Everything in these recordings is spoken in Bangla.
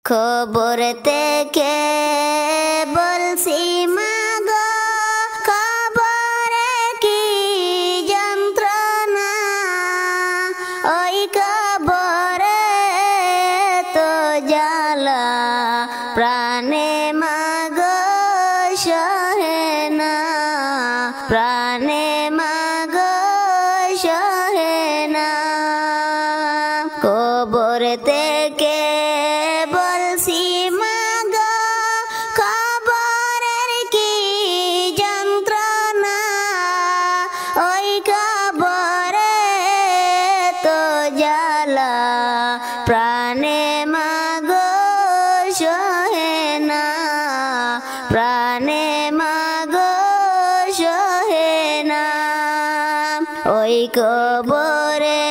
খবর থেকে বলছি মাগো খবরে কি যন্ত্রণা, ওই খবরে তো জ্বালা প্রাণে মাগো সহে না, প্রাণে মাগো সহে না। খবর থেকে বলছি মাগো খবরের কি যন্ত্রণা, ওই খবরে তো জ্বালা প্রাণে মাগো সহে না, প্রাণে মাগো সহে না। ওই খবরে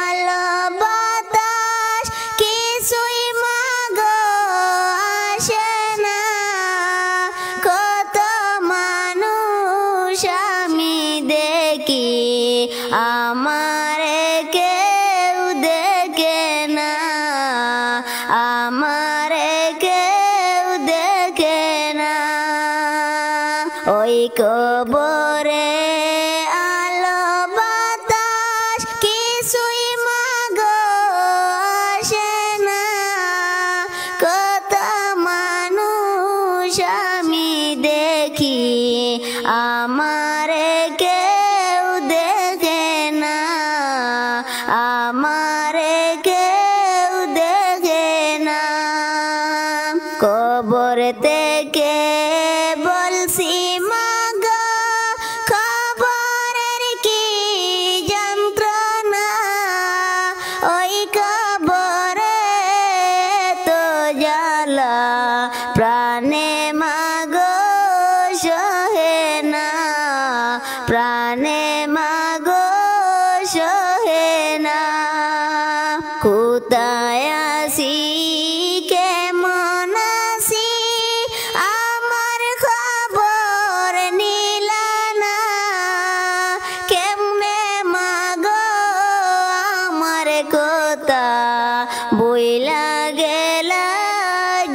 আলো বাতাস কিছুই মাগো আসে না, কত মানুষ আমি দেখি আমারে কেউ দেখে না, আমারে কেউ দেখে না। ওই খবরে আলো বাতাস কিছুই মাগো আসে না, কত মানুষ আমি দেখি আমারে কেউ দেখে না, আমারে কেউ দেখে না। খবর থেকে বলছি মাগো খবরের কি যন্ত্রণা, ওই খবরে তো জ্বালা প্রাণে মাগো সহে না, প্রাণে মাগো সহে না। কোথায় আছি কেমন আছি আমার খবর নিলা না, কেমনে মাগো আমার কথা বইলা গেলা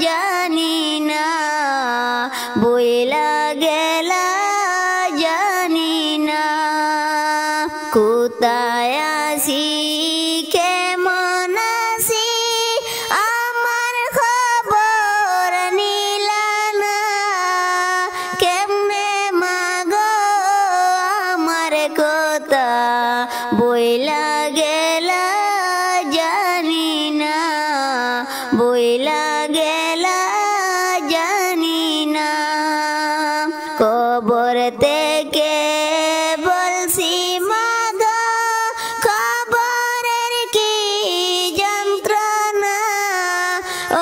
জানি না, বইলা গেলা জানি না। কোথায় আছি কেমন আছি আমার খবর নিলা না, কেমনে মাগো আমার কথা বইলা গেলা জানি না, বইলা গেলা জানি না। খবর থেকে বলছি মাগো খবরের কি যন্ত্রণা,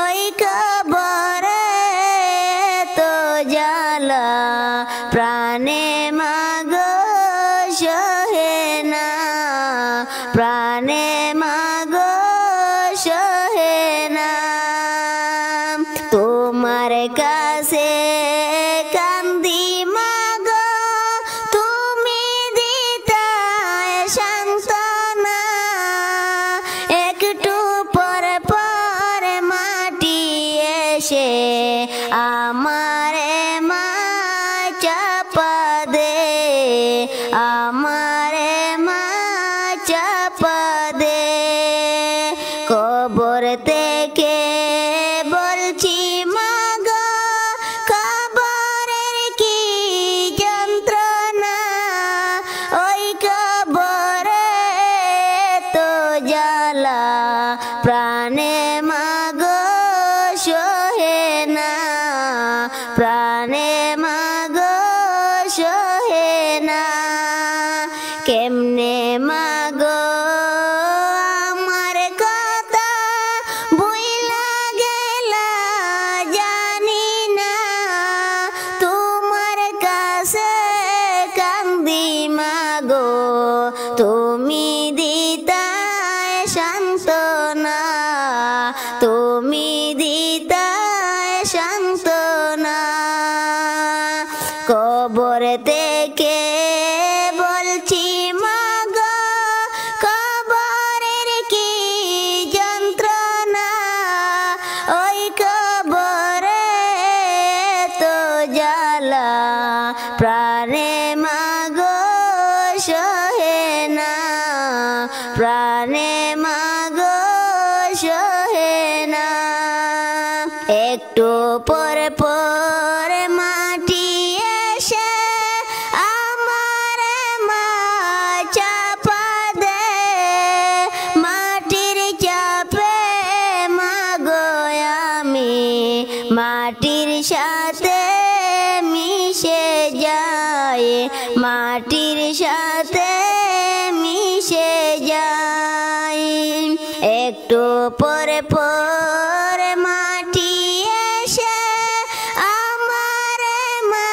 ওই খবরে তো জ্বালা প্রাণে মাগো সহে না, প্রাণে মাগো সহে না। তোমার কাছে কান্দি মাগো তুমি দিতায় সান্ত্বনা, একটু পর পর মাটি এসে আমারে মা চাপা দে, আমারে মা চাপা দে। খবর থেকে বলছি মাগো খবরের কি যন্ত্রণা, ওই খবরে তো জ্বালা প্রাণে মাগো সহে না, প্রাণে মাগো সহে না। কেমনে মাগো আমার কথা বইলা গেলা জানি না, তোমার কাছে কান্দি মাগো তুমি দিতায় সান্ত্বনা, তুমি দিতায় সান্ত্বনা। খবর থেকে বলছি মাগো খবরের কি যন্ত্রণা, কবরে তো জ্বালা প্রাণে মাগো সহে না, প্রাণে মাগো সহে না। একটু পরে পরে মাটি এসে আমার মা চাপা দে, মাটির চাপে মাগো আমি মাটির সাথে মিশে যাই, মাটির সাথে মিশে যাই। একটু পরে পরে মাটি এসে আমার মা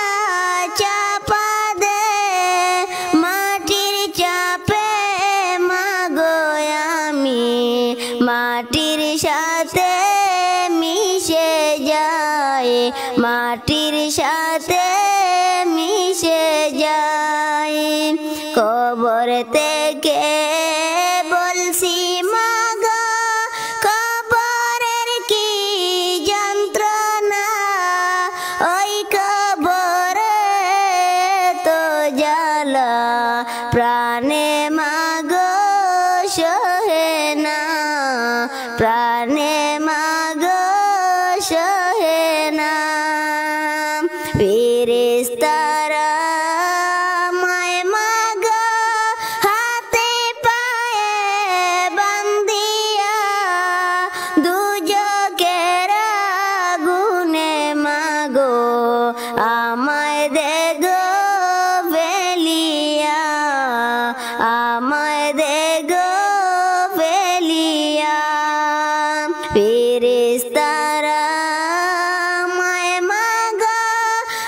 চাপা দে, মাটির চাপে মাগো আমি মাটির সাথে মিশে যাই, মাটির সাথে মিশে যাই। কবর থেকে বলছি মাগো কবরের কি যন্ত্রণা, ওই কবরে তো জ্বালা প্রাণে মাগো সহে না, প্রাণে মাগো সহে না। ফেরেশতারা আমায় মাগো হাতে পায়ে বান্ধিয়া দুজকের আগুনে মাগো আমায় দেগো ফেলিয়া, আমায় দেগো ফেলিয়া। ফেরেশতারা আমায় মাগো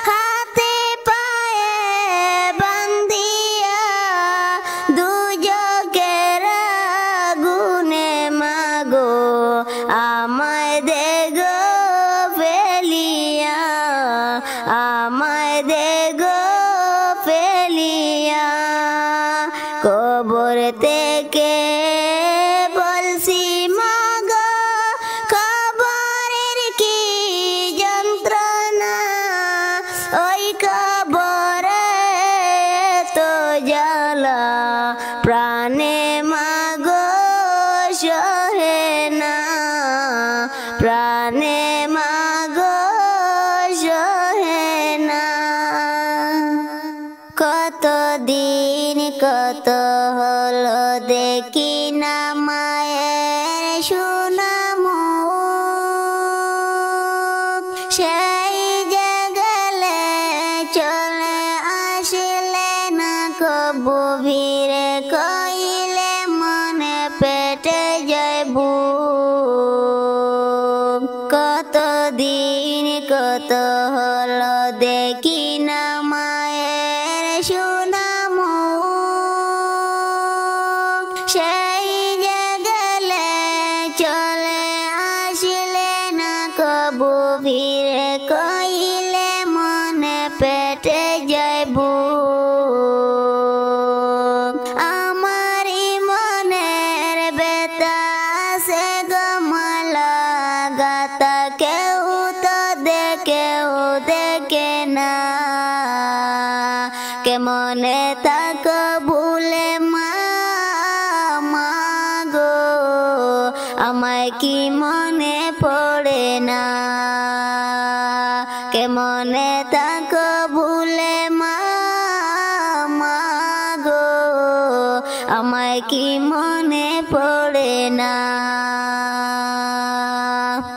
হাতে পায়ে বান্ধিয়া দুজকের আগুনে মাগো আমায় দেগো ফেলিয়া, আমায় দেগো ফেলিয়া। কবর থেকে বলছি মাগো কবরের কি যন্ত্রণা, ওই কবরে তো জ্বালা প্রাণে মাগো সহে না, প্রাণে মাগো সহে না। কতদিন কত হলো দেখি না মায়ের সুনামুখ, সেই যে গেলে চলে আসলে না কবু ভিড়ে কইলে মনে পেটে যায় বুক। কতদিন কত হলো দেখি না মায়ের সুনামুখ, সেই যে গেলে চলে আসলে না কবু ভিড়ে কইলে মনে পেটে যায় বুক। আমারই মনের বেতা সে গমালা গাতা কেউ তো দেখে না, কেমনে তাক ভুলে মা মাগো আমায় কি মনে পড়ে না, কেমনে তাক ভুলে মা মাগো আমায় কি মনে পড়ে না।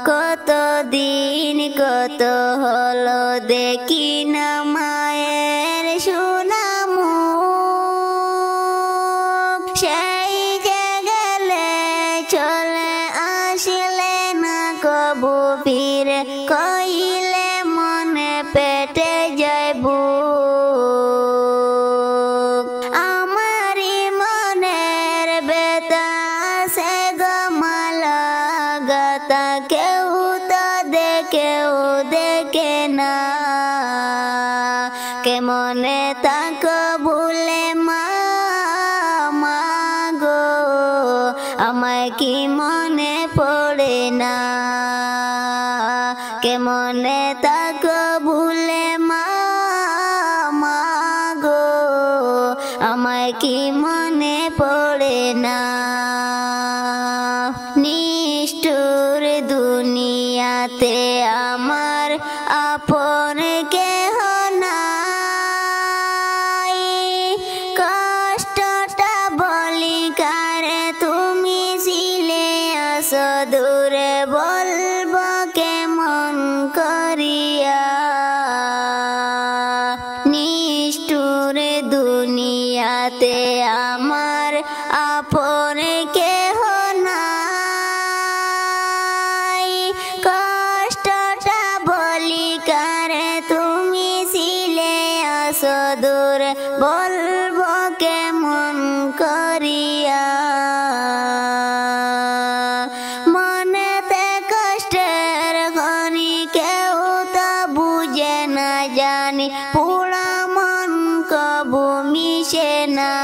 কতদিন কত হলো দেখি না মায়ের সুনামুখ, সেই যে গেলে চলে আসলে না কবু ফিরে কইলে মনে পেটে যায় বুক। আমারই মনের বেতা সে গমালা গাতা কেউ তো দেখে না, কেমনে তাক ভুলে মা মাগো আমায় কি মনে পড়ে না। কেমনে তাকো ভুলে মা মা গো আমায় কি মনে পড়ে না নিষ্ঠুর দুনিয়াতে আমার আপন কেহ নাই কষ্টটা বলি কারে তুমি ছিলে আসো দূরে বলবো কেমন করিয়া নিষ্ঠুর দুনিয়াতে আমার আপন কেহ নাই কষ্টটা বলি কারে তুমি ছিলে আসো দূরে বলবো কেমন করিয়া মনেতে কষ্টের ঘনি কেউ তো বুঝে না জানি পুরা মন কবু মিশে না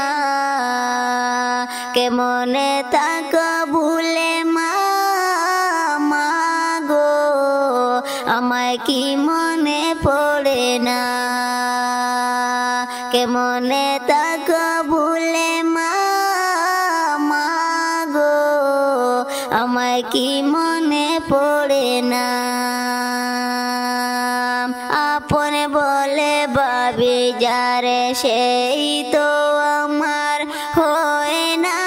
কেমনে তাকো ভুলে মা মা গো আমায় কি মনে পড়ে না কেমনে তাকো ভুলে মা মা গো আমায় কি মনে পড়ে না আপন বলে ভাবি যারে সেই তো আমার হয় না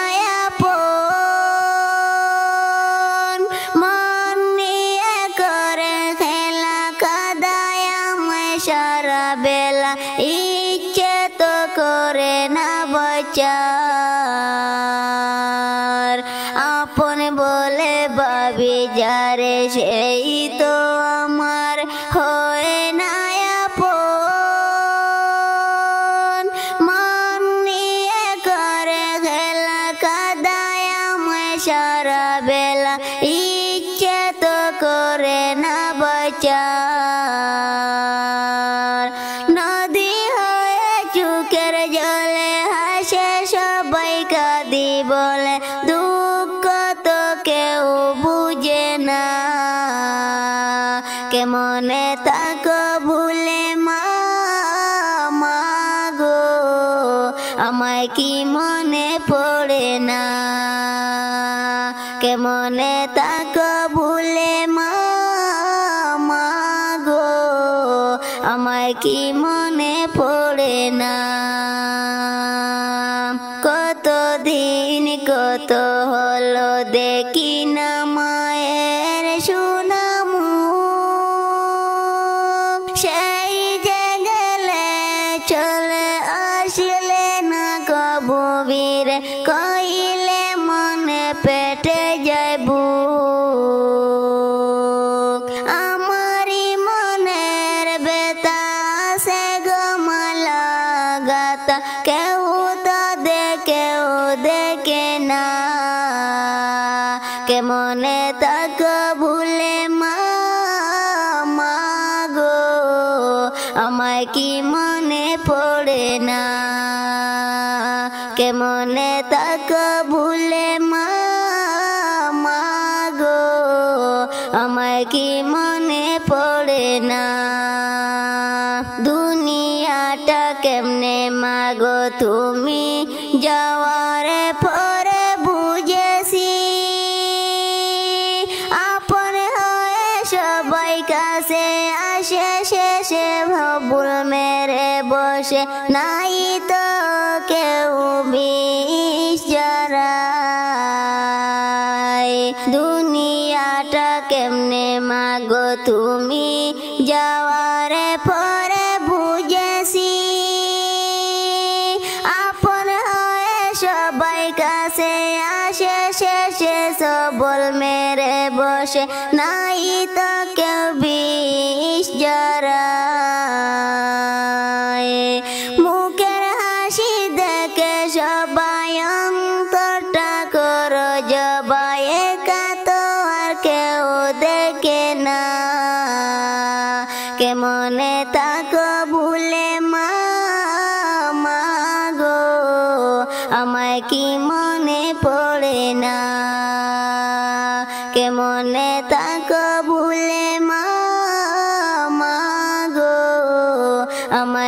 আপন মন নিয়ে করে খেলা কাদায় আমায় সারা বেলা ইচ্ছে তো করে না বাঁচার আপন বলে ভাবি যারে সেই তো আমার হয় না আপন মন নিয়ে করে খেলা কাদায় আমায় সারা বেলা ইচ্ছে তো করে না বাঁচার নদী হয়ে চোখের জলে হাসে সবাই কাঁদি বলে দুঃখ তো কেউ বুঝে না কেমনে তাকো ভুলে মা মা গো আমায় কি মনে পড়ে না কেমনে তাকো ভুলে মা মা গো আমায় কি মনে পড়ে না কতদিন কত হলো দেখি না মায়ের সুনামু সেই যে গেলে চলে আসলে না কবু বীরে কইলে মনে পেটে যাইব আমারি মনের বেতা সে গমালা গাতা কেউ তো দেখে না কেমনে তাকো ভুলে মা মা গো আমায় কি মনে পড়ে না কেমনে তাকো ভুলে মা মা গো আমায় কি মনে পড়ে না দুনিয়াটা কেমনে মাগো তুমি যাওয়ার পরে বুঝেছি আপন হয়ে সবাই কাছে আসে শেষে ভুল মেরে বসে নাই তো কেউ বিষ জড়ায় দুনিয়াটা কেমনে মাগো তুমি যাওয়ার পরে বুঝেছি আপন হয়ে সবাই কাছে আসে শেষে সবল মেরে বসে নাই তো কেউ বিষ জড়ায় মুখের হাসি দেখে সবাই অন্তরটা করো জবাই একা তো আর কেউ দেখে না কেমনে তাকো ভুলে মা মা গো আমায় কি মনে পড়ে না কেমনে তাকো ভুলে মা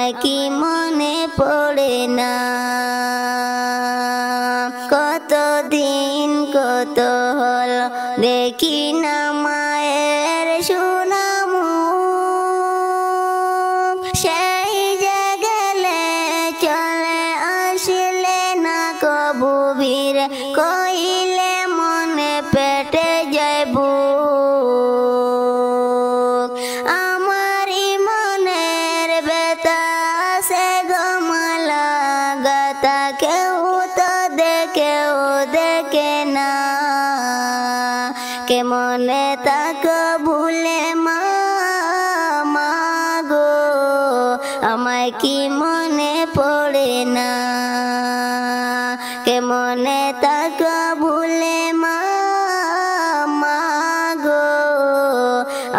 আমায় কি মনে পড়ে না। কতদিন কত হলো দেখি না মায়ের সুনামুখ, সেই যে গেলে চলে আসলে না কবু ভিড় কইলে মনে পেটে যাইব। আমারই মনের বেতা সে গমালা গাতা, কেউ তো দেখেও দেখে না। কেমনে তাক ভুলে মা গো, আমায় কি মনে পড়ে না। কেমনে তাক ভুলে মা গো,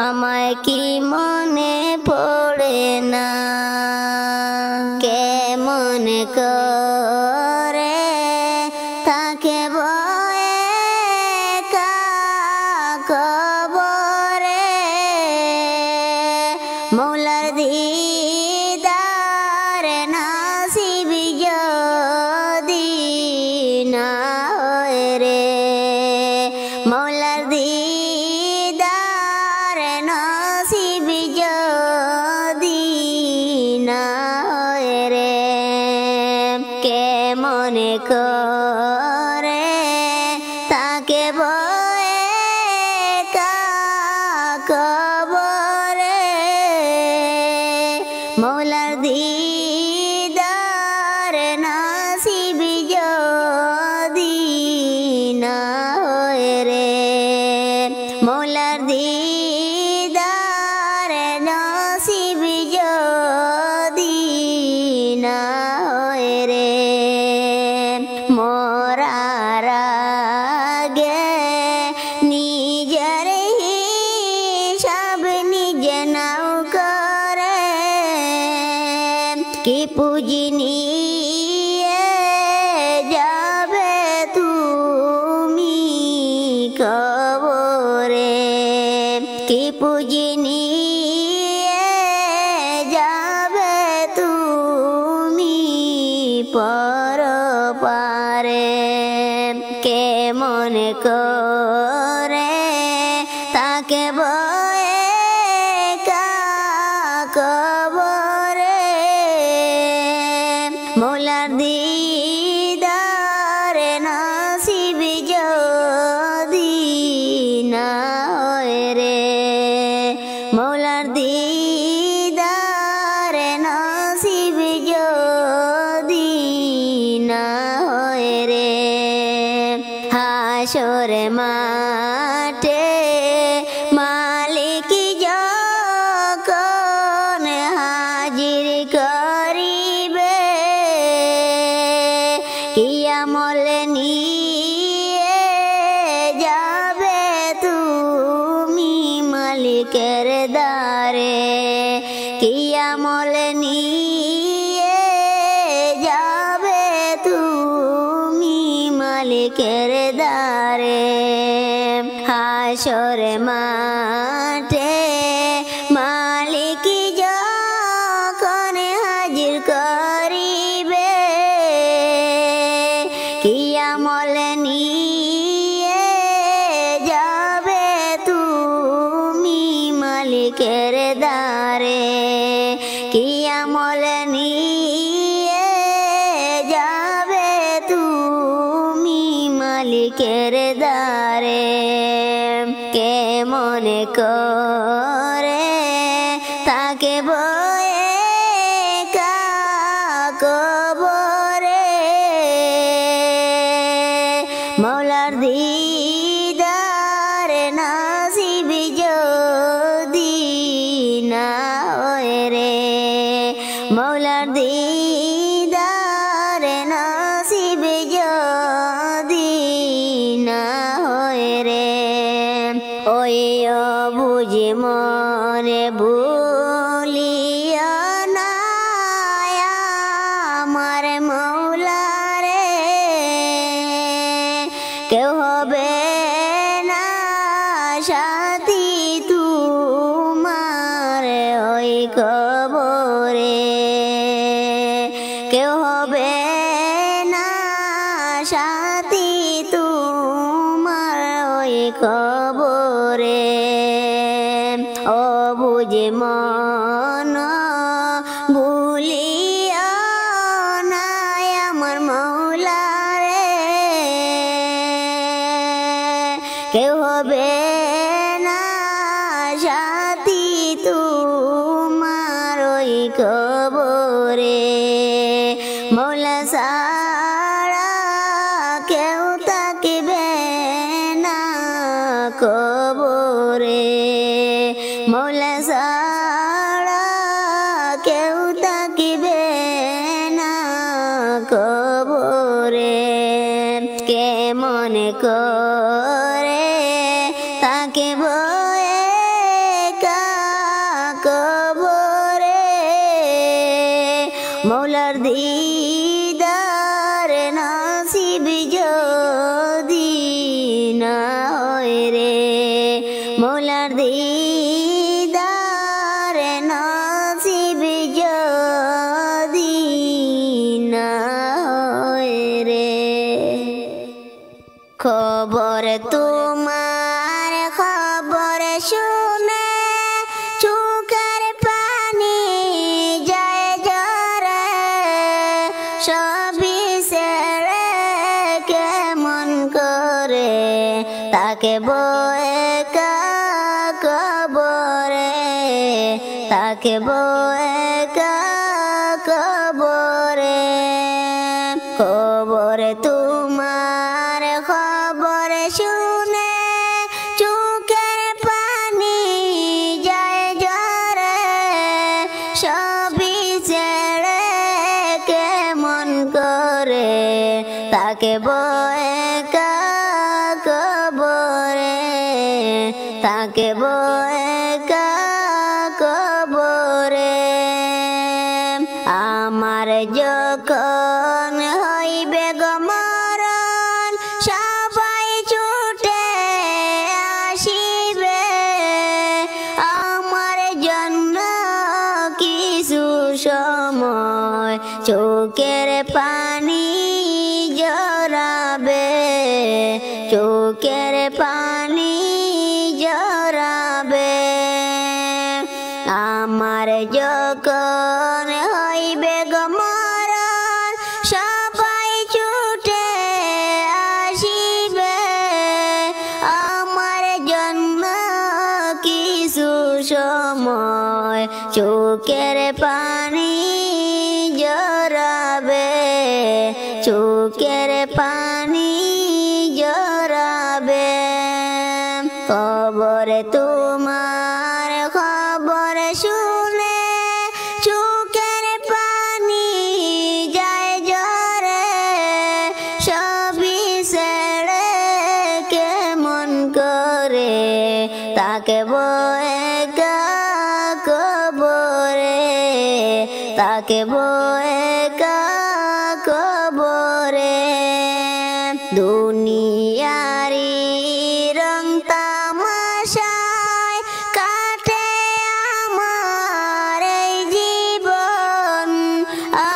আমায় কি মনে পড়ে না। কেমন করে তাকে বয়ে কবরে, মৌলার দিদার নসিব যদি না হয় রে। মৌলার দিদার নসিব যদি না হয় রে। কেমন করে তাকে বয়ে কবরে, মৌলার দিদার নসিব যদি না হয় রে। মৌলার দিদার নসিব যদি না হয় রে। মরার আগে নিজের হিসাব নিজে নাও করে, কি পুঁজি নিয়ে যাবে তুমি কবরে। কি পুঁজি নিয়ে যাবে তুমি পরপারে। কেমন করে তাকে বয়ে কবরে, মৌলার দিদার নসিব যদি না হয় রে। মৌলার দিদার নসিব যদি না হয় রে। হাসর মাঠে মালিক যখন হাজির করিবে, কি আমল নিয়ে যাবে তুমি মালিকের দ্বারে। কি আমল নিয়ে যাবে তুমি মালিকের দ্বারে। হাসর মাঠে মালিক যখন হাজির করিবে, কি আমল নিয়ে যাবে তুমি মালিকের দ্বারে। কি আমল নিয়ে যাবে তুমি মালিকের দ্বারে। কেমন করে তাকে বয়ে কবরে, মৌলার দিদার নসিব যদি না হয় রে। মৌলার দিদার নসিব যদি না হয় রে। ওই বুঝে মনে ভুলিয়া না আমার মৌলা রে। কেউ হবে না সাথী তোমার ওই কবরে। যে মন ভুলিও না আমার মৌলা রে, কেউ হবে না সাথী তোমার ওই কবরে, মৌলা ছাড়া কেউ থাকিবে না কবরে, মৌলা ছাড়া কেউ থাকিবে না কবরে, কে মনে করে তাকে বয়ে কবরে, মৌলার দিদার নসিব যদি না হয় রে, মৌলার দিদার নসিব যদি না হয় রে। খবর তোমার খবর শুনে চোখের পানি যায় ঝরে, সবই ছেড়ে কেমন করে তাকে বয়ে কবরে, তাকে বয়ে কবরে, খবর তোমার খবর শুনে চোখের পানি যায় ঝরে, সবই ছেড়ে কেমন করে তাকে বয়ে কবরে, তাকে বয়ে কবরে। আমার যখন হইবে গো মরণ সবাই ছুটে আসিবে, আমার জন্য কিছু সময় চোখের পানি জড়াবে, চোখের পানি জড়াবে, আমার যখন হইবে গো মরণ সবাই ছুটে আসিবে, আমার জন্য কিছু সময় চোখের পানি জড়াবে, চোখের পানি জড়াবে, খবর তোমার খবর শুনে চোখের পানি যায় ঝরে, সবই ছেড়ে কেমন করে তাকে বয়ে কবরে, তাকে বয়ে কবরে। দুনিয়ারি রং তামাশায় কাটে আমার এই জীবন,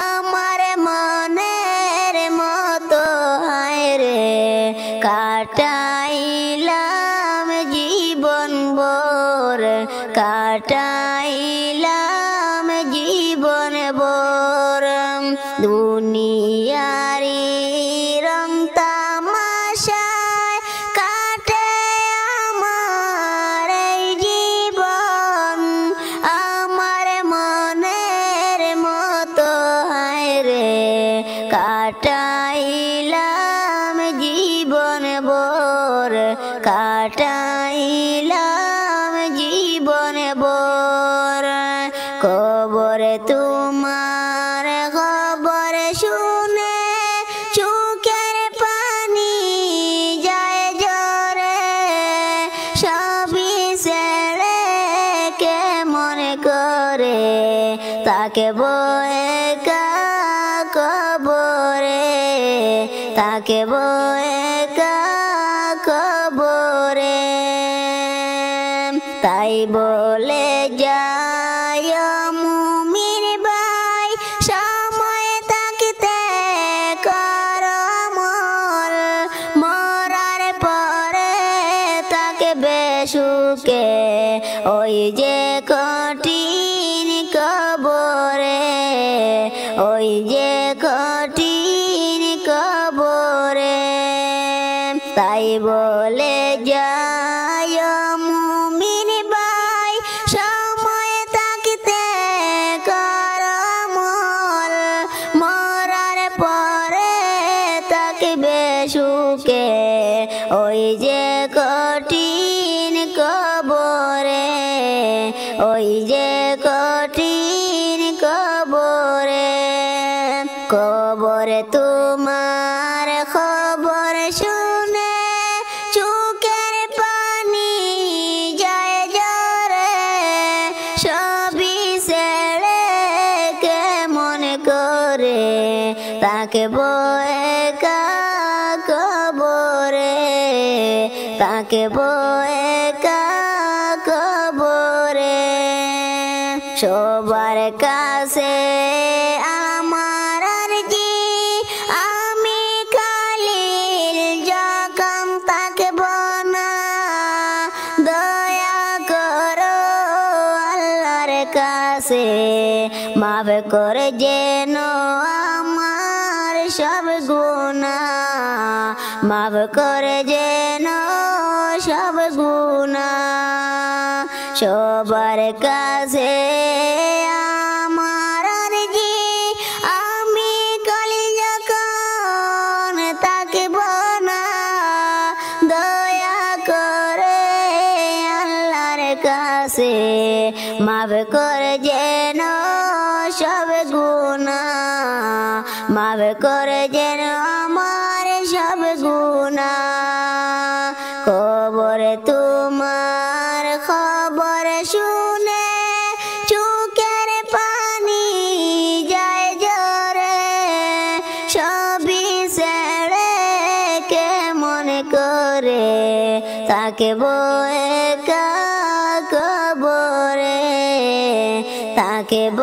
আমার মনের মতো হায় রে কাটাইলাম জীবন ভোর, কাটাইলাম জীবন ভোর, দুনিয়ারি রং তামাশায় কাটে আমার এই জীবন, আমার মনের মতো হায় রে কাটাইলাম জীবন ভোর, কাটাইলাম জীবন ভোর, খবর তোমার খবর শুনে চোখের পানি যায় ঝরে, সবই ছেড়ে কেমন করে তাকে বয়ে কবরে, তাকে বয়ে কবরে, তাই বলে যায় মুমিন ভাই সময় থাকতে কর আমল, মরার পরে তাকে বেসুকে ওই যে কঠিন কবরে, ওই যে কঠিন কবরে। তাই বলে যায় মুমিন ভাই, সময় থাকতে কর আমল, মরার পরে থাকবে সুখে ওই যে কঠিন কবরে, ওই যে কঠিন কবরে। কবরে তোমার খবর শুনে চোখের পানি যায় ঝরে, সবই ছেড়ে কেমন করে থাকব একা কবরে, থাকব একা কবরে। সবার কাছে আমার আরজি, আমি খালিল যখন থাকব না, দয়া করো আল্লাহর কাছে মাফ করে যেন আমার সব গুনাহ, মাফ করে যেন সব গুনাহ। সবার কাছে আমার আরজি, আমি খালিল যখন থাকব না, দয়া করে আল্লাহর কাছে মাফ করে যেন সব গুনাহ, মাফ করে যেন আমার সব গুনাহ। কবরে তোমার খবর শুনে চোখের পানি যায় ঝরে, সবই ছেড়ে কেমন করে থাকব একা কবরে, থাকব